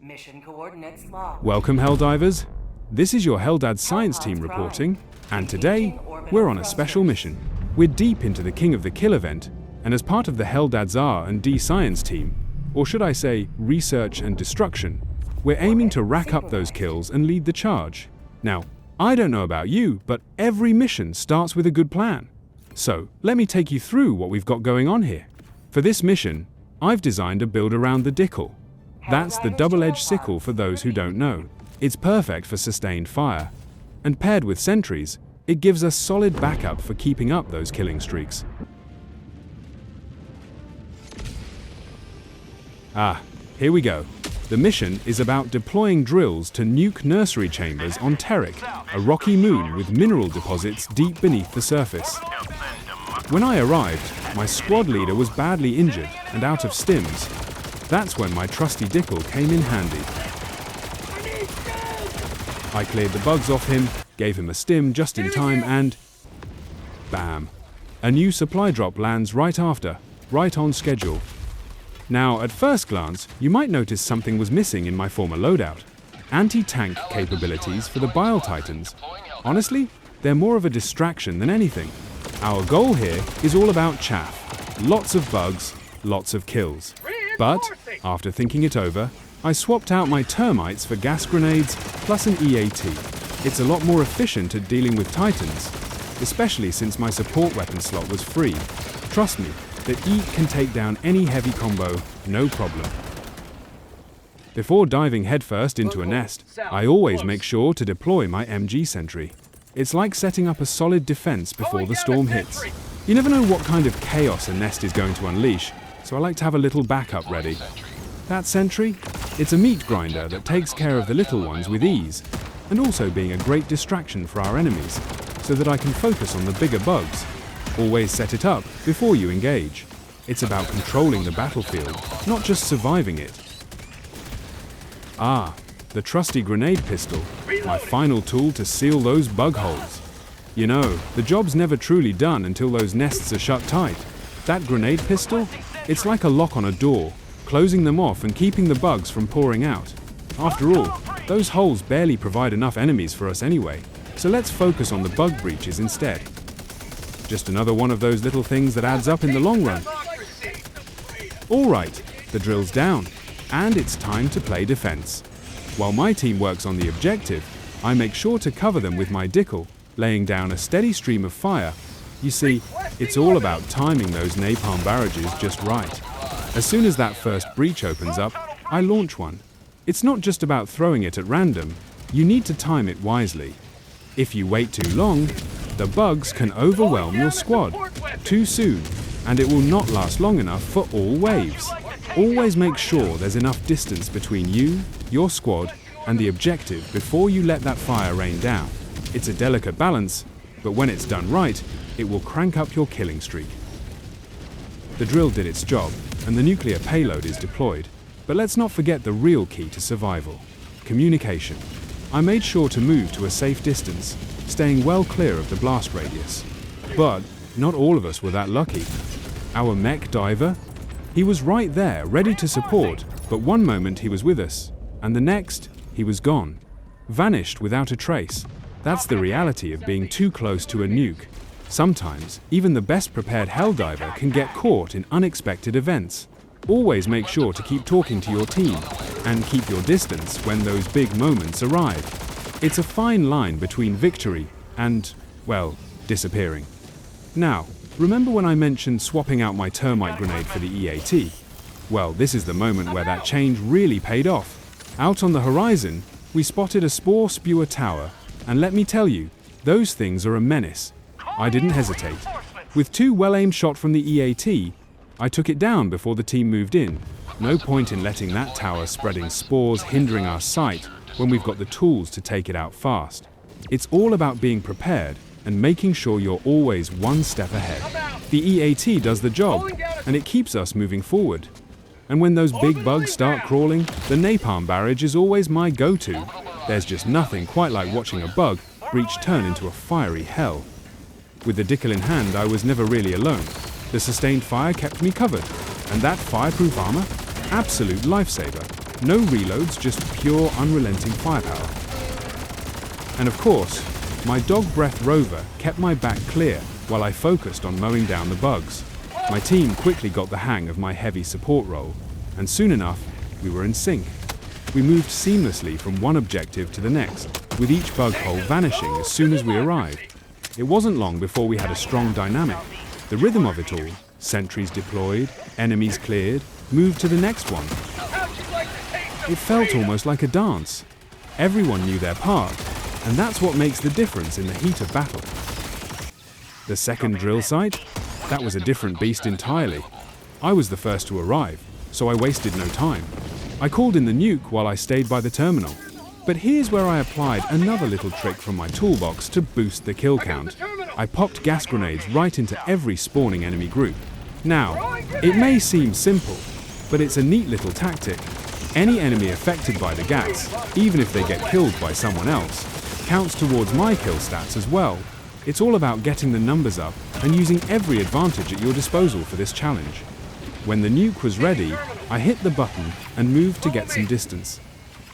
Mission coordinates locked. Welcome, Helldivers. This is your HellDads Science Team reporting, and today, we're on a special mission. We're deep into the King of the Kill event, and as part of the HellDads R&D Science Team, or should I say, Research and Destruction, we're aiming to rack up those kills and lead the charge. Now, I don't know about you, but every mission starts with a good plan. So, let me take you through what we've got going on here. For this mission, I've designed a build around the Dickle. That's the double-edged sickle for those who don't know. It's perfect for sustained fire, and paired with sentries, it gives us solid backup for keeping up those killing streaks. Here we go. The mission is about deploying drills to nuke nursery chambers on Terek, a rocky moon with mineral deposits deep beneath the surface. When I arrived, my squad leader was badly injured and out of stims. That's when my trusty Dickle came in handy. I cleared the bugs off him, gave him a stim just in time, and bam! A new supply drop lands right after, right on schedule. Now, at first glance, you might notice something was missing in my former loadout. Anti-tank capabilities for the Bile Titans. Honestly, they're more of a distraction than anything. Our goal here is all about chaff. Lots of bugs, lots of kills. But, after thinking it over, I swapped out my termites for gas grenades plus an EAT. It's a lot more efficient at dealing with Titans, especially since my support weapon slot was free. Trust me, the EAT can take down any heavy combo, no problem. Before diving headfirst into a nest, I always make sure to deploy my MG sentry. It's like setting up a solid defense before the storm hits. You never know what kind of chaos a nest is going to unleash, so I like to have a little backup ready. That sentry? It's a meat grinder that takes care of the little ones with ease, and also being a great distraction for our enemies, so that I can focus on the bigger bugs. Always set it up before you engage. It's about controlling the battlefield, not just surviving it. The trusty grenade pistol, my final tool to seal those bug holes. You know, the job's never truly done until those nests are shut tight. That grenade pistol? It's like a lock on a door, closing them off and keeping the bugs from pouring out. After all, those holes barely provide enough enemies for us anyway, so let's focus on the bug breaches instead. Just another one of those little things that adds up in the long run. Alright, the drill's down, and it's time to play defense. While my team works on the objective, I make sure to cover them with my Dickle, laying down a steady stream of fire. You see, it's all about timing those napalm barrages just right. As soon as that first breach opens up, I launch one. It's not just about throwing it at random, you need to time it wisely. If you wait too long, the bugs can overwhelm your squad too soon, and it will not last long enough for all waves. Always make sure there's enough distance between you, your squad, and the objective before you let that fire rain down. It's a delicate balance, but when it's done right, it will crank up your killing streak. The drill did its job, and the nuclear payload is deployed, but let's not forget the real key to survival: communication. I made sure to move to a safe distance, staying well clear of the blast radius. But not all of us were that lucky. Our mech diver? He was right there, ready to support, but one moment he was with us, and the next, he was gone. Vanished without a trace. That's the reality of being too close to a nuke. Sometimes, even the best prepared helldiver can get caught in unexpected events. Always make sure to keep talking to your team, and keep your distance when those big moments arrive. It's a fine line between victory and, well, disappearing. Now, remember when I mentioned swapping out my termite grenade for the EAT? Well, this is the moment where that change really paid off. Out on the horizon, we spotted a spore spewer tower, and let me tell you, those things are a menace. I didn't hesitate. With 2 well-aimed shots from the EAT, I took it down before the team moved in. No point in letting that tower spreading spores hindering our sight when we've got the tools to take it out fast. It's all about being prepared and making sure you're always one step ahead. The EAT does the job, and it keeps us moving forward. And when those big bugs start crawling, the napalm barrage is always my go-to. There's just nothing quite like watching a bug breach turn into a fiery hell. With the Dickle in hand, I was never really alone. The sustained fire kept me covered, and that fireproof armour? Absolute lifesaver. No reloads, just pure, unrelenting firepower. And of course, my dog breath rover kept my back clear while I focused on mowing down the bugs. My team quickly got the hang of my heavy support role, and soon enough, we were in sync. We moved seamlessly from one objective to the next, with each bug hole vanishing as soon as we arrived. It wasn't long before we had a strong dynamic. The rhythm of it all, sentries deployed, enemies cleared, moved to the next one. It felt almost like a dance. Everyone knew their part, and that's what makes the difference in the heat of battle. The second drill site? That was a different beast entirely. I was the first to arrive, so I wasted no time. I called in the nuke while I stayed by the terminal. But here's where I applied another little trick from my toolbox to boost the kill count. I popped gas grenades right into every spawning enemy group. Now, it may seem simple, but it's a neat little tactic. Any enemy affected by the gas, even if they get killed by someone else, counts towards my kill stats as well. It's all about getting the numbers up and using every advantage at your disposal for this challenge. When the nuke was ready, I hit the button and moved to get some distance.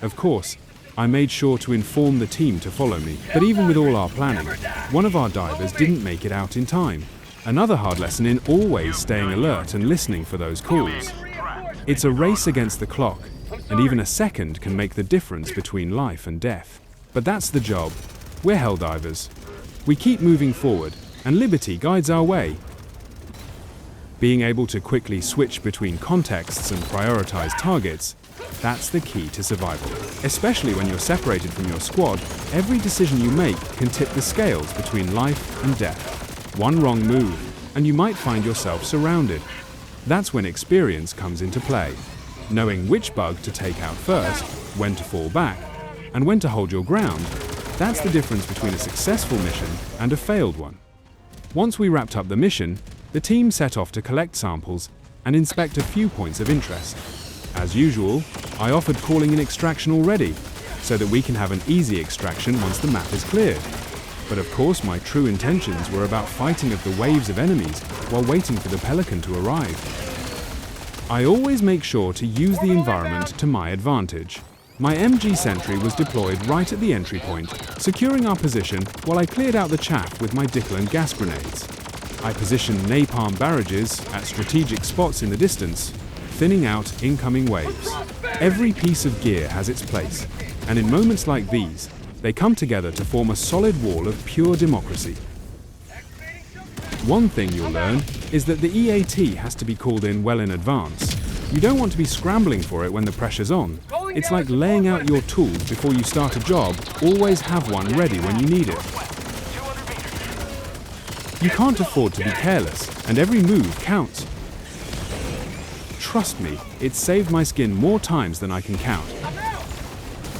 Of course, I made sure to inform the team to follow me, but even with all our planning, one of our divers didn't make it out in time. Another hard lesson in always staying alert and listening for those calls. It's a race against the clock, and even a second can make the difference between life and death. But that's the job. We're Helldivers. We keep moving forward, and liberty guides our way. Being able to quickly switch between contexts and prioritize targets, that's the key to survival. Especially when you're separated from your squad, every decision you make can tip the scales between life and death. One wrong move, and you might find yourself surrounded. That's when experience comes into play. Knowing which bug to take out first, when to fall back, and when to hold your ground, that's the difference between a successful mission and a failed one. Once we wrapped up the mission, the team set off to collect samples and inspect a few points of interest. As usual, I offered calling in extraction already, so that we can have an easy extraction once the map is cleared. But of course my true intentions were about fighting of the waves of enemies while waiting for the Pelican to arrive. I always make sure to use the environment to my advantage. My MG sentry was deployed right at the entry point, securing our position while I cleared out the chaff with my Dickle and gas grenades. I positioned napalm barrages at strategic spots in the distance, thinning out incoming waves. Every piece of gear has its place, and in moments like these, they come together to form a solid wall of pure democracy. One thing you'll learn is that the EAT has to be called in well in advance. You don't want to be scrambling for it when the pressure's on. It's like laying out your tools before you start a job. Always have one ready when you need it. You can't afford to be careless, and every move counts. Trust me, it's saved my skin more times than I can count.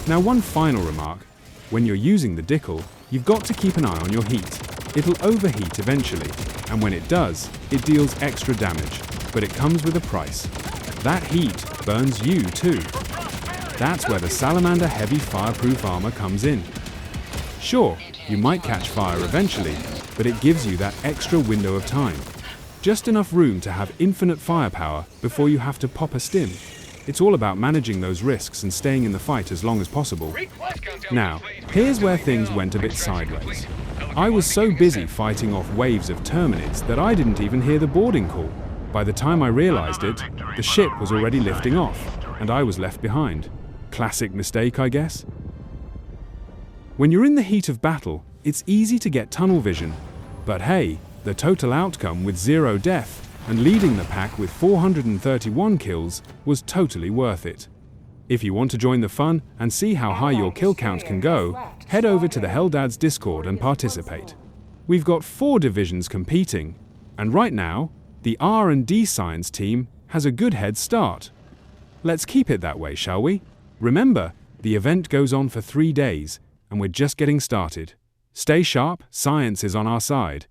Now one final remark. When you're using the Dickle, you've got to keep an eye on your heat. It'll overheat eventually, and when it does, it deals extra damage, but it comes with a price. That heat burns you too. That's where the Salamander heavy fireproof armour comes in. Sure, you might catch fire eventually, but it gives you that extra window of time. Just enough room to have infinite firepower before you have to pop a stim. It's all about managing those risks and staying in the fight as long as possible. Now, here's where things went a bit sideways. I was so busy fighting off waves of Terminids that I didn't even hear the boarding call. By the time I realized it, the ship was already lifting off, and I was left behind. Classic mistake, I guess. When you're in the heat of battle, it's easy to get tunnel vision. But hey, the total outcome with 0 death and leading the pack with 431 kills was totally worth it. If you want to join the fun and see how high your kill count can go, head over to the HellDads Discord and participate. We've got 4 divisions competing, and right now, the R&D Science Team has a good head start. Let's keep it that way, shall we? Remember, the event goes on for 3 days, and we're just getting started. Stay sharp, science is on our side.